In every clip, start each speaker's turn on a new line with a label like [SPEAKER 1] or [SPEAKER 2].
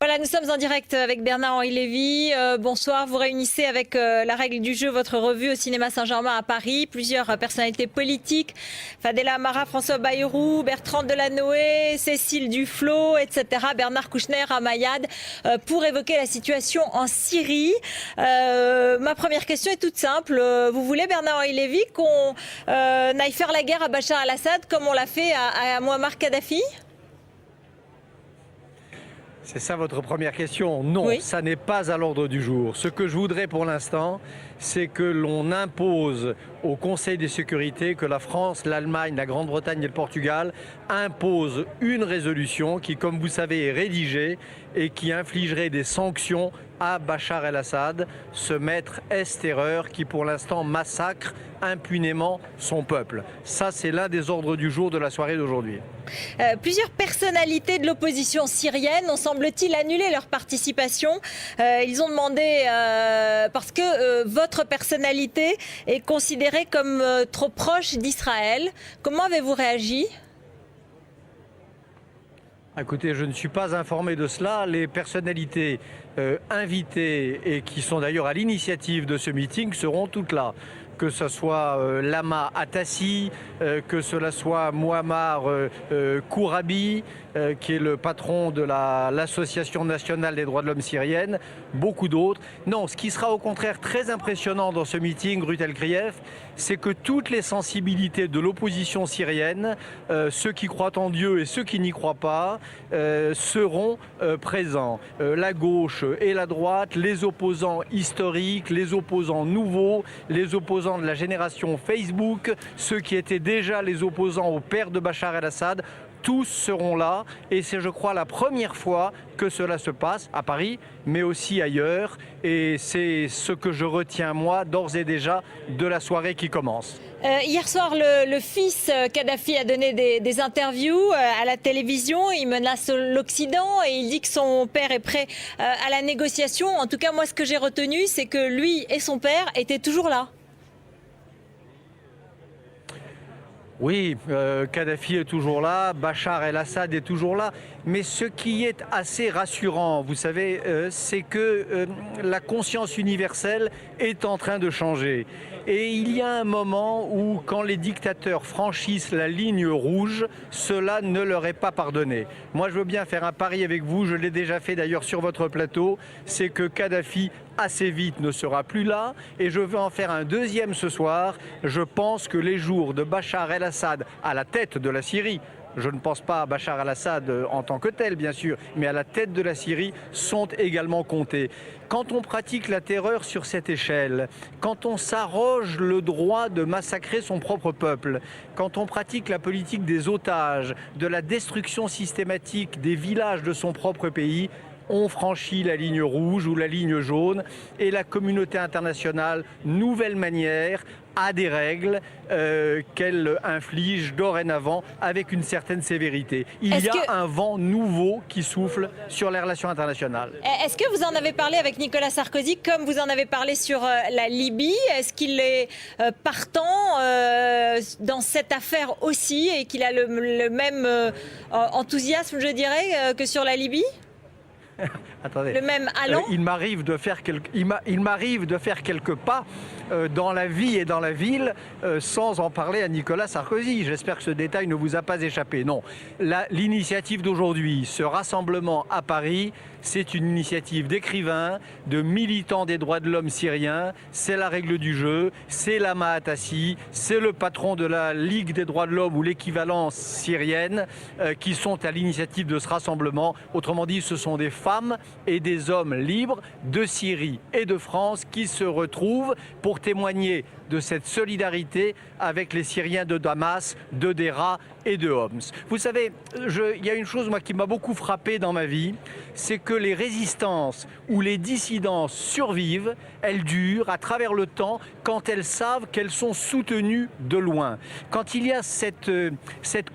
[SPEAKER 1] Voilà, nous sommes en direct avec Bernard-Henri Lévy. Bonsoir, vous réunissez avec La Règle du Jeu votre revue au cinéma Saint-Germain à Paris. Plusieurs personnalités politiques, Fadela Amara, François Bayrou, Bertrand Delanoë, Cécile Duflot, etc. Bernard Kouchner, Ramayad, pour évoquer la situation en Syrie. Ma première question est toute simple. Vous voulez, Bernard-Henri Lévy, qu'on aille faire la guerre à Bachar al-Assad comme on l'a fait à Muammar Kadhafi ?
[SPEAKER 2] C'est ça votre première question? Non,
[SPEAKER 1] Oui.
[SPEAKER 2] Ça n'est pas à l'ordre du jour. Ce que je voudrais pour l'instant, c'est que l'on impose au Conseil de sécurité que la France, l'Allemagne, la Grande-Bretagne et le Portugal imposent une résolution qui, comme vous savez, est rédigée et qui infligerait des sanctions à Bachar el-Assad, ce maître est-terreur qui pour l'instant massacre impunément son peuple. Ça, c'est l'un des ordres du jour de la soirée d'aujourd'hui.
[SPEAKER 1] Plusieurs personnalités de l'opposition syrienne ont, semble-t-il, annulé leur participation. Ils ont demandé, parce que votre personnalité est considérée comme trop proche d'Israël. Comment avez-vous réagi ?
[SPEAKER 2] Écoutez, je ne suis pas informé de cela. Les personnalités invitées et qui sont d'ailleurs à l'initiative de ce meeting seront toutes là. Que ce soit Lama Atassi, que cela soit Muammar Kourabi, qui est le patron de l'Association nationale des droits de l'homme syrienne, beaucoup d'autres. Non, ce qui sera au contraire très impressionnant dans ce meeting, Ruth Elkrief, c'est que toutes les sensibilités de l'opposition syrienne, ceux qui croient en Dieu et ceux qui n'y croient pas, seront présents. La gauche et la droite, les opposants historiques, les opposants nouveaux, les opposants de la génération Facebook, ceux qui étaient déjà les opposants au père de Bachar el-Assad, tous seront là et c'est, je crois, la première fois que cela se passe à Paris, mais aussi ailleurs. Et c'est ce que je retiens, moi, d'ores et déjà, de la soirée qui commence.
[SPEAKER 1] Hier soir, le fils Kadhafi a donné des interviews à la télévision. Il menace l'Occident et il dit que son père est prêt à la négociation. En tout cas, moi, ce que j'ai retenu, c'est que lui et son père étaient toujours là.
[SPEAKER 2] Oui, Kadhafi est toujours là, Bachar el-Assad est toujours là, mais ce qui est assez rassurant, vous savez, c'est que la conscience universelle est en train de changer. Et il y a un moment où, quand les dictateurs franchissent la ligne rouge, cela ne leur est pas pardonné. Moi, je veux bien faire un pari avec vous, je l'ai déjà fait d'ailleurs sur votre plateau, c'est que Kadhafi, assez vite, ne sera plus là. Et je veux en faire un deuxième ce soir. Je pense que les jours de Bachar el-Assad à la tête de la Syrie, je ne pense pas à Bachar el-Assad en tant que tel, bien sûr, mais à la tête de la Syrie, sont également comptés. Quand on pratique la terreur sur cette échelle, quand on s'arroge le droit de massacrer son propre peuple, quand on pratique la politique des otages, de la destruction systématique des villages de son propre pays, on franchit la ligne rouge ou la ligne jaune et la communauté internationale, nouvelle manière, a des règles qu'elle inflige dorénavant avec une certaine sévérité. Il y a un vent nouveau qui souffle sur les relations internationales.
[SPEAKER 1] Est-ce que vous en avez parlé avec Nicolas Sarkozy comme vous en avez parlé sur la Libye? Est-ce qu'il est partant dans cette affaire aussi et qu'il a le même enthousiasme, je dirais, que sur la Libye?
[SPEAKER 2] Attendez,
[SPEAKER 1] le même allant.
[SPEAKER 2] Il m'arrive de faire quelques pas dans la vie et dans la ville sans en parler à Nicolas Sarkozy. J'espère que ce détail ne vous a pas échappé. Non, l'initiative d'aujourd'hui, ce rassemblement à Paris, c'est une initiative d'écrivains, de militants des droits de l'homme syriens. C'est la règle du jeu, c'est Lama Atassi, c'est le patron de la Ligue des droits de l'homme ou l'équivalence syrienne qui sont à l'initiative de ce rassemblement. Autrement dit, ce sont des femmes et des hommes libres de Syrie et de France qui se retrouvent pour témoigner de cette solidarité avec les Syriens de Damas, de Deraa et de Homs. Vous savez, il y a une chose moi, qui m'a beaucoup frappé dans ma vie, c'est que les résistances ou les dissidences survivent, elles durent à travers le temps quand elles savent qu'elles sont soutenues de loin. Quand il y a cette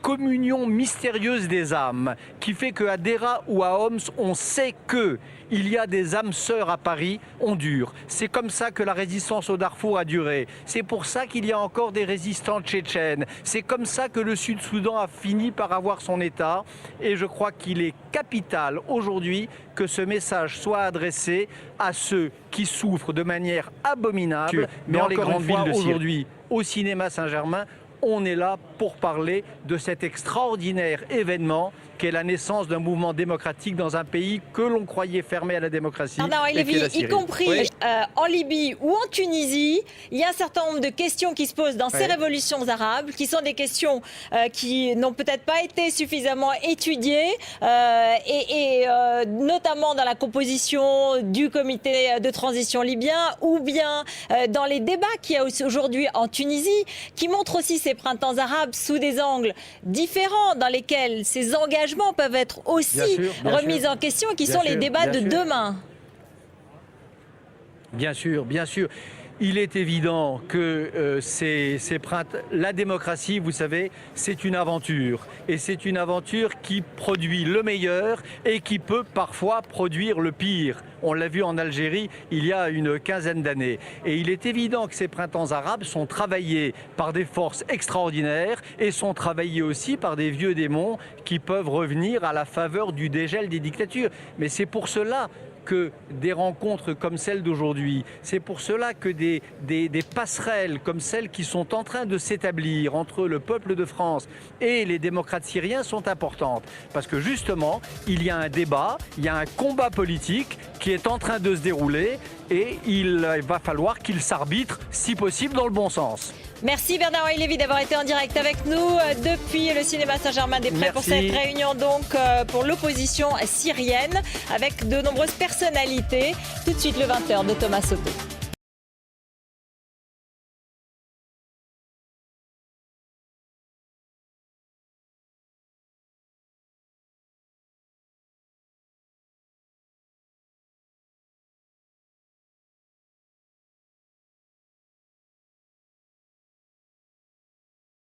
[SPEAKER 2] communion mystérieuse des âmes qui fait qu'à Deraa ou à Homs, on sait qu'il y a des âmes sœurs à Paris, on dure. C'est comme ça que la résistance au Darfour a duré. C'est pour ça qu'il y a encore des résistants tchétchènes. C'est comme ça que le Sud-Soudan a fini par avoir son État. Et je crois qu'il est capital aujourd'hui que ce message soit adressé à ceux qui souffrent de manière abominable dans les grandes villes de Syrie. Aujourd'hui, au cinéma Saint-Germain, on est là pour parler de cet extraordinaire événement qu'est la naissance d'un mouvement démocratique dans un pays que l'on croyait fermé à la démocratie.
[SPEAKER 1] Y compris en Libye ou en Tunisie, il y a un certain nombre de questions qui se posent dans ces révolutions arabes, qui sont des questions qui n'ont peut-être pas été suffisamment étudiées, notamment dans la composition du comité de transition libyen, ou bien dans les débats qu'il y a aujourd'hui en Tunisie, qui montrent aussi ces printemps arabes sous des angles différents, dans lesquels ces engagements peuvent être aussi remis en question, qui sont les débats de demain.
[SPEAKER 2] Bien sûr, bien sûr. Il est évident que la démocratie, vous savez, c'est une aventure. Et c'est une aventure qui produit le meilleur et qui peut parfois produire le pire. On l'a vu en Algérie il y a une quinzaine d'années. Et il est évident que ces printemps arabes sont travaillés par des forces extraordinaires et sont travaillés aussi par des vieux démons qui peuvent revenir à la faveur du dégel des dictatures. Mais c'est pour cela que des rencontres comme celle d'aujourd'hui, c'est pour cela que des passerelles comme celles qui sont en train de s'établir entre le peuple de France et les démocrates syriens sont importantes. Parce que justement, il y a un débat, il y a un combat politique qui est en train de se dérouler et il va falloir qu'il s'arbitre, si possible, dans le bon sens.
[SPEAKER 1] Merci Bernard-Henri Lévy d'avoir été en direct avec nous depuis le cinéma Saint-Germain des Prés pour cette réunion donc pour l'opposition syrienne avec de nombreuses personnalités. Tout de suite le 20h de Thomas Soto.